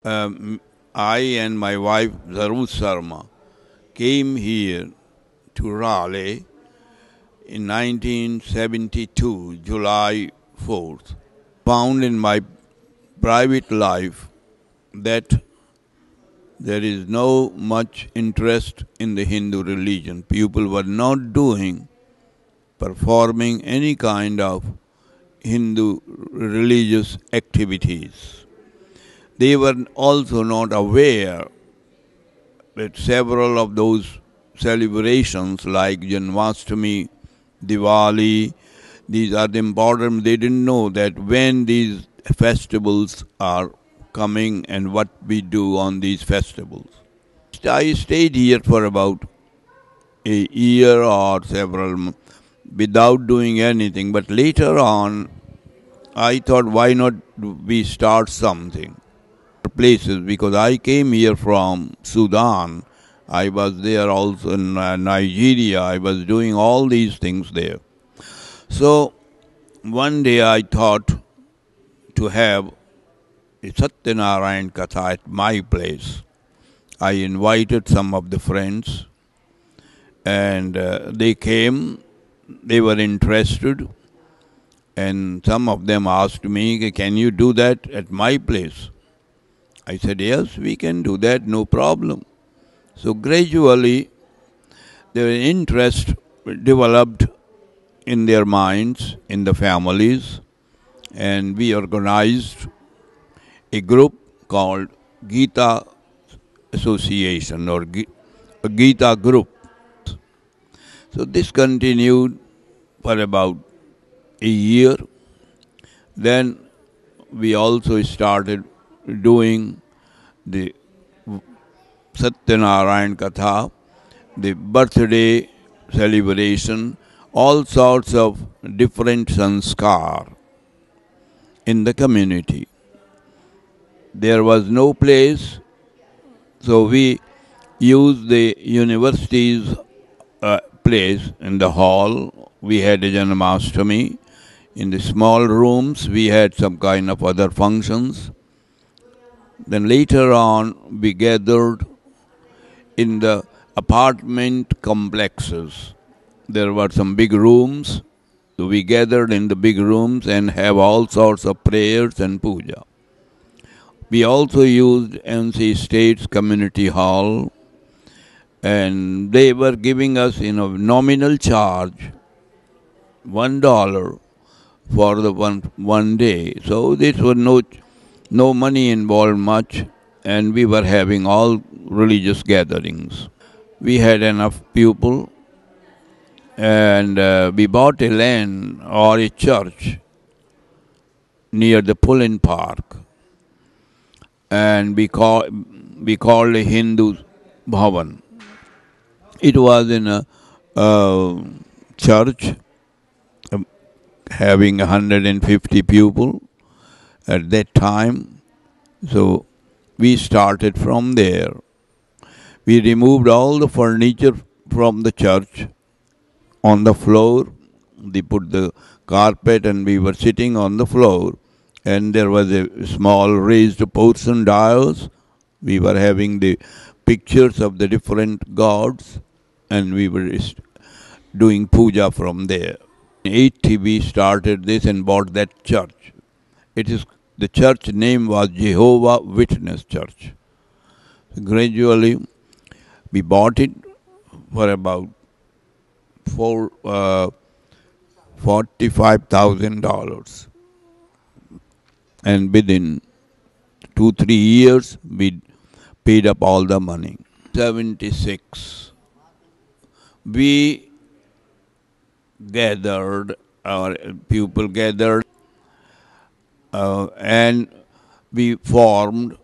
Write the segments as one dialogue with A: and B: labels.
A: Um, I and my wife Zaru Sarma came here to Raleigh in 1972, July 4th. Found in my private life that there is no much interest in the Hindu religion. People were not performing any kind of Hindu religious activities. They were also not aware that several of those celebrations like Janmashtami, Diwali, these are the important. They didn't know that when these festivals are coming and what we do on these festivals. I stayed here for about a year or several months without doing anything. But later on, I thought, why not we start something? Places because I came here from Sudan. I was there also in Nigeria. I was doing all these things there. So one day I thought to have a Satyanarayan Katha at my place. I invited some of the friends and they came. They were interested and some of them asked me, can you do that at my place? I said, yes, we can do that, no problem. So gradually, their interest developed in their minds, in the families, and we organized a group called Gita Association or Gita Group. So this continued for about a year. Then we also started doing the Satyanarayan Katha, the birthday celebration, all sorts of different sanskar in the community. There was no place, so we used the university's place in the hall. We had a Janmashtami. In the small rooms, we had some kind of other functions. Then later on, we gathered in the apartment complexes. There were some big rooms. So we gathered in the big rooms and have all sorts of prayers and puja. We also used NC State's Community Hall, and they were giving us nominal charge $1 for the one day. So this was no money involved much, and we were having all religious gatherings. We had enough people, and we bought a land or a church near the Pullen Park, and we called a Hindu Bhavan. It was in a church having 150 people at that time. So we started from there. We removed all the furniture from the church on the floor. They put the carpet and we were sitting on the floor. And there was a small raised portion dais. We were having the pictures of the different gods and we were doing puja from there. In 80 we started this and bought that church. The church name was Jehovah Witness Church. Gradually we bought it for about $45,000. And within 2-3 years, we paid up all the money. 76, we gathered, our people gathered, and we formed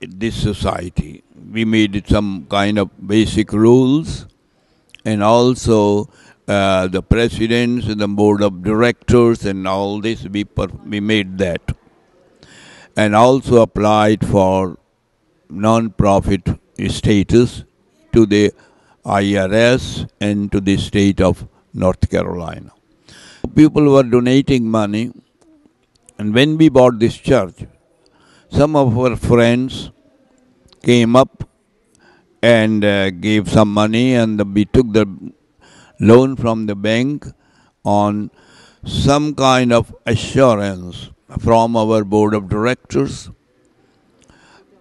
A: this society. We made some kind of basic rules, and also the presidents and the board of directors and all this, we made that. And also applied for non-profit status to the IRS and to the state of North Carolina. People were donating money, and when we bought this church, some of our friends came up and gave some money, and we took the loan from the bank on some kind of assurance from our board of directors.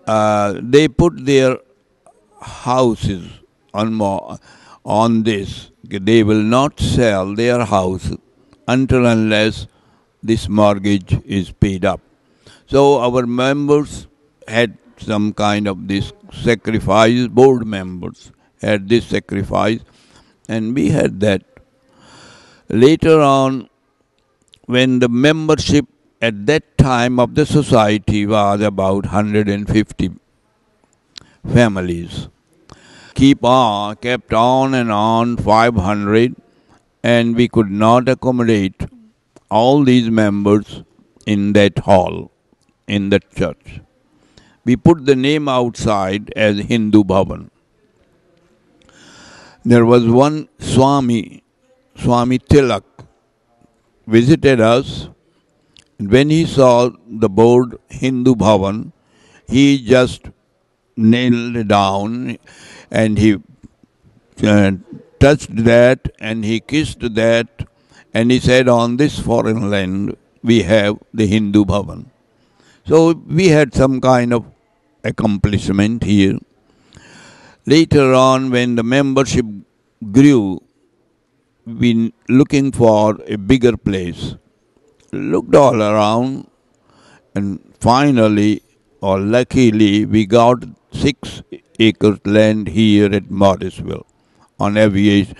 A: They put their houses on this. They will not sell their house until unless this mortgage is paid up. So our members had some kind of this sacrifice, board members had this sacrifice, and we had that. Later on, when the membership at that time of the society was about 150 families, kept on and on 500, and we could not accommodate all these members in that hall, in that church. We put the name outside as Hindu Bhavan. There was one Swami Tilak, visited us. When he saw the board Hindu Bhavan, he just knelt down and he touched that and he kissed that, and he said, on this foreign land we have the Hindu Bhavan. So we had some kind of accomplishment here. Later on, when the membership grew, we looking for a bigger place. Looked all around, and finally, or luckily, we got 6 acres land here at Morrisville on aviation,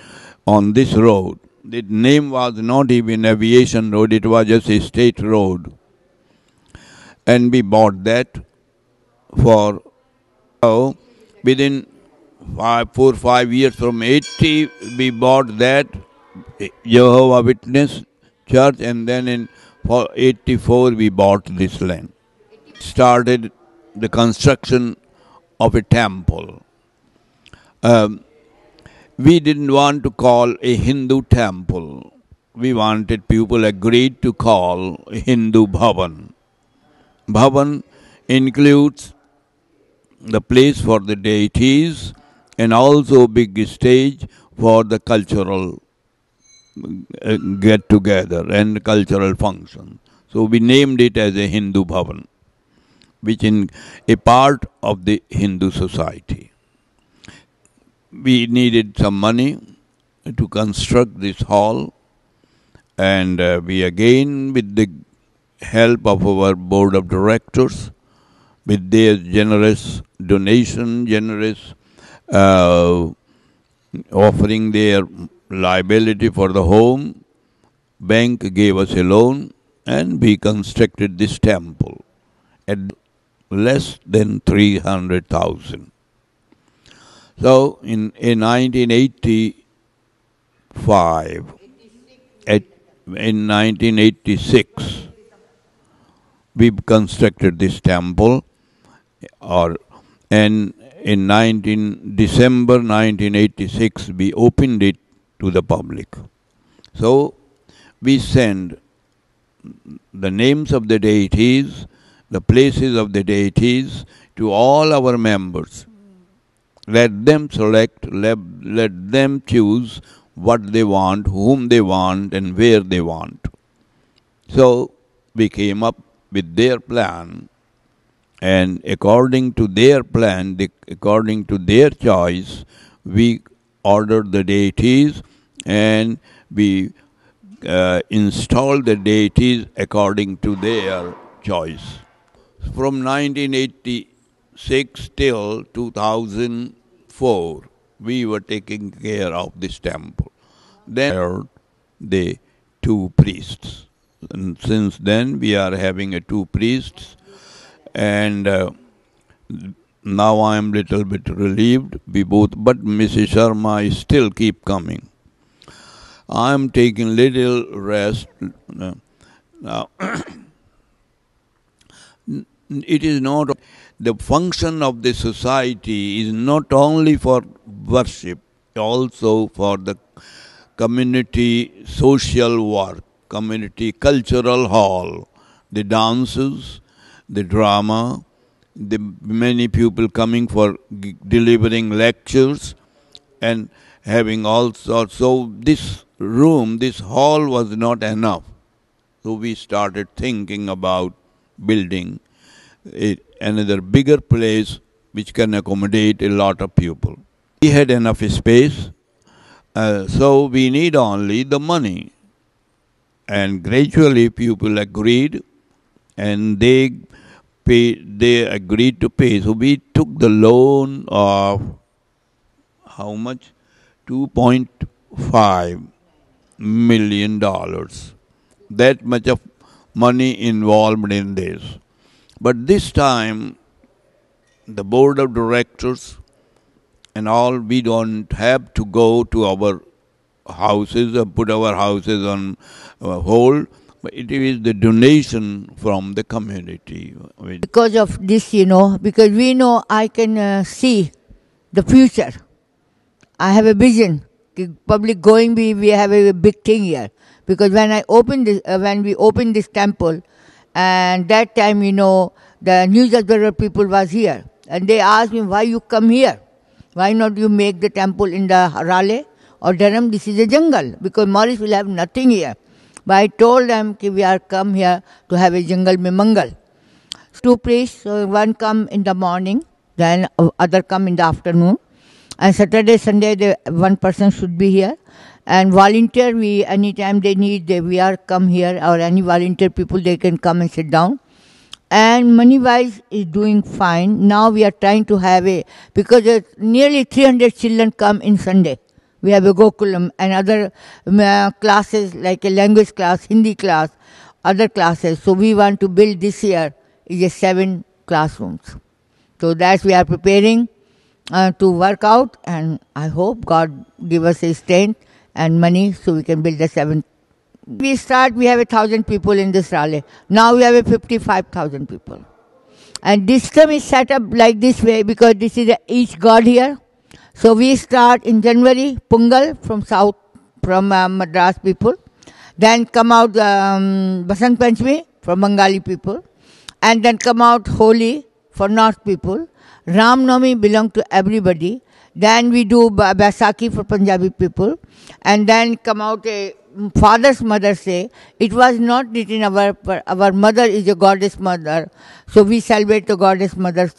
A: on this road. The name was not even Aviation Road, it was just a state road. And we bought that for, within 4 or 5 years from 80, we bought that Jehovah Witness Church, and then in 84 we bought this land. Started the construction of a temple. We didn't want to call a Hindu temple. We wanted, people agreed to call Hindu Bhavan. Bhavan includes the place for the deities and also big stage for the cultural get together and cultural function. So we named it as a Hindu Bhavan, which is a part of the Hindu society. We needed some money to construct this hall, and we again, with the help of our board of directors, with their generous donation, generous offering their liability for the home, bank gave us a loan, and we constructed this temple at less than 300,000. So in 1985, in 1986, we constructed this temple, and in December 1986, we opened it to the public. So we send the names of the deities, the places of the deities to all our members. Let them select, let them choose what they want, whom they want, and where they want. So we came up with their plan, and according to their plan, according to their choice, we ordered the deities and we installed the deities according to their choice. From 1986 till 2004, we were taking care of this temple. Then the 2 priests. And since then, we are having 2 priests, and now I am little bit relieved. But Mrs. Sharma is still keep coming. I am taking little rest now. It is not, the function of the society is not only for worship, also for the community social work, community cultural hall, the dances, the drama, the many people coming for delivering lectures and having all sorts. So this room, this hall was not enough. So we started thinking about building another bigger place which can accommodate a lot of people. We had enough space, so we need only the money. And gradually people agreed, and they agreed to pay. So we took the loan of how much? $2.5 million. That much of money involved in this. But this time, the board of directors and all, we don't have to go to our houses and put our houses on hold. But it is the donation from the community.
B: Because of this, because we know I can see the future. I have a vision. Public going, we have a big thing here. Because when we opened this temple, and that time, the News Observer people was here. And they asked me, why you come here? Why not you make the temple in the Raleigh or Durham? This is a jungle. Because Maurice will have nothing here. But I told them we are come here to have a jungle mein mangal. Two priests, so one come in the morning, then other come in the afternoon. And Saturday, Sunday, one person should be here. And volunteer, anytime they need, we are come here, or any volunteer people, they can come and sit down. And money-wise is doing fine. Now we are trying to have because nearly 300 children come in Sunday. We have a Gokulam and other classes like a language class, Hindi class, other classes. So we want to build this year is 7 classrooms. So that's we are preparing to work out, and I hope God give us a strength and money so we can build the 7. We have 1,000 people in this Raleigh. Now we have 55,000 people. And this system is set up like this way because this is each god here. So we start in January, Pungal from south, from Madras people. Then come out Basant Panchami from Bengali people. And then come out Holi for north people. Ram Navami belong to everybody. Then we do Baisakhi for Punjabi people. And then come out Father's Mother's Day. It was not written our mother is a goddess mother. So we celebrate the goddess mother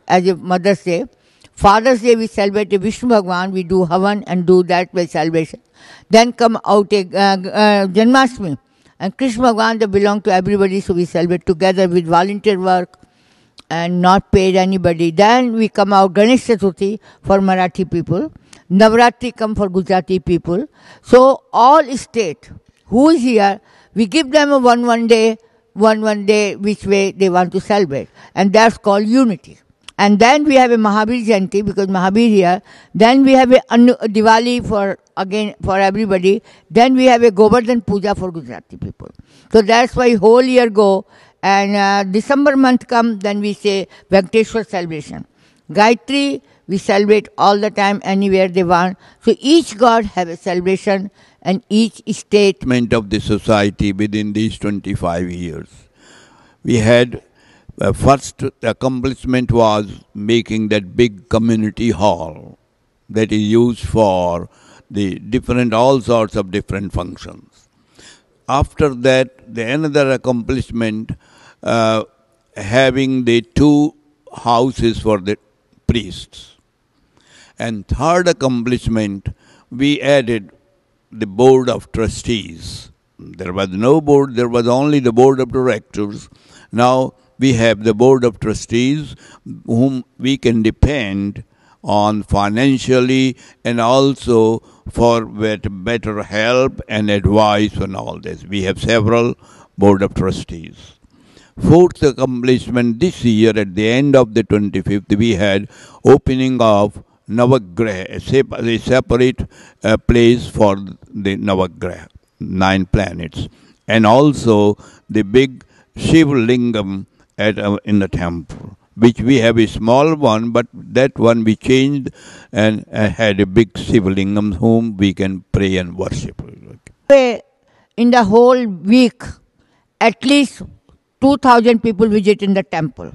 B: as a Mother's Day. Father's Day we celebrate Vishnu Bhagwan. We do Havan and do that by celebration. Then come out Janmashtami. And Krishna Bhagwan, they belong to everybody. So we celebrate together with volunteer work and not paid anybody. Then we come out Ganesh Chaturthi for Marathi people. Navratri come for Gujarati people. So all state who is here, we give them a one day which way they want to celebrate. And that's called unity. And then we have a Mahabir Jayanti because Mahabir here. Then we have a Diwali for everybody. Then we have a Govardhan Puja for Gujarati people. So that's why whole year go. And December month come, then we say Venkateshwar celebration. Gayatri, we celebrate all the time, anywhere they want. So each god have a celebration and each state.
A: Of the society within these 25 years. We had first accomplishment was making that big community hall that is used for the all sorts of different functions. After that, the another accomplishment, having the 2 houses for the priests. And third accomplishment, we added the board of trustees. There was no board, there was only the board of directors. Now we have the board of trustees whom we can depend on financially and also for better help and advice on all this. We have several board of trustees. Fourth accomplishment this year at the end of the 25th, we had opening of Navagraha, a separate place for the Navagraha, 9 planets. And also the big Shiva Lingam in the temple, which we have a small one, but that one we changed and had a big Shiva Lingam whom we can pray and worship.
B: In the whole week, at least 2,000 people visit in the temple.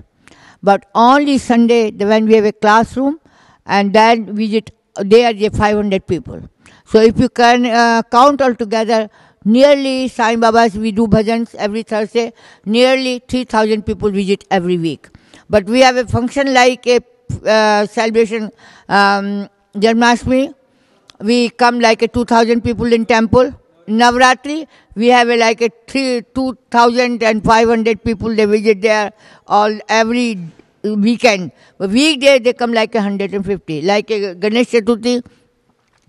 B: But only Sunday, when we have a classroom, and then visit, there are 500 people. So if you can count all together, nearly Sai Baba's, we do bhajans every Thursday, nearly 3,000 people visit every week. But we have a function like a celebration, Janmashtami. We come like a 2,000 people in temple. Navratri, we have like a 2,500 people, they visit there all every weekend. But weekday they come like 150. Like a Ganesh Chaturthi,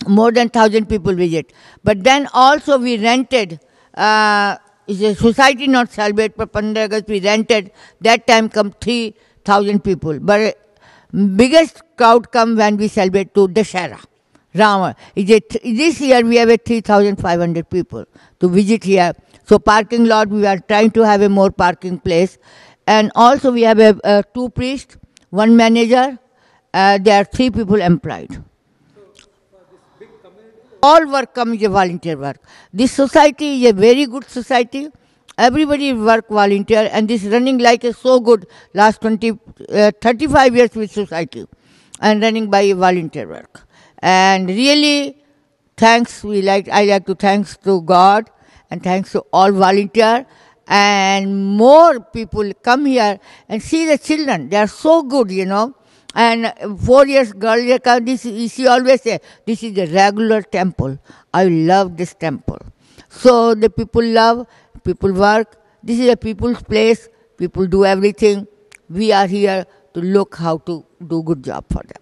B: more than 1,000 people visit. But then also we rented, is a society not celebrate, but 15 August we rented, that time come 3,000 people. But biggest crowd come when we celebrate to Dashera. Rama. This year we have a 3,500 people to visit here. So parking lot, we are trying to have a more parking place. And also we have a 2 priests, 1 manager. There are 3 people employed. All work comes a volunteer work. This society is a very good society. Everybody work volunteer, and this running like a so good last 35 years with society and running by volunteer work. And really, thanks. I like to thanks to God and thanks to all volunteer. And more people come here and see the children. They are so good, And 4 years girl, she always say, this is a regular temple. I love this temple. So the people love, people work. This is a people's place. People do everything. We are here to look how to do good job for them.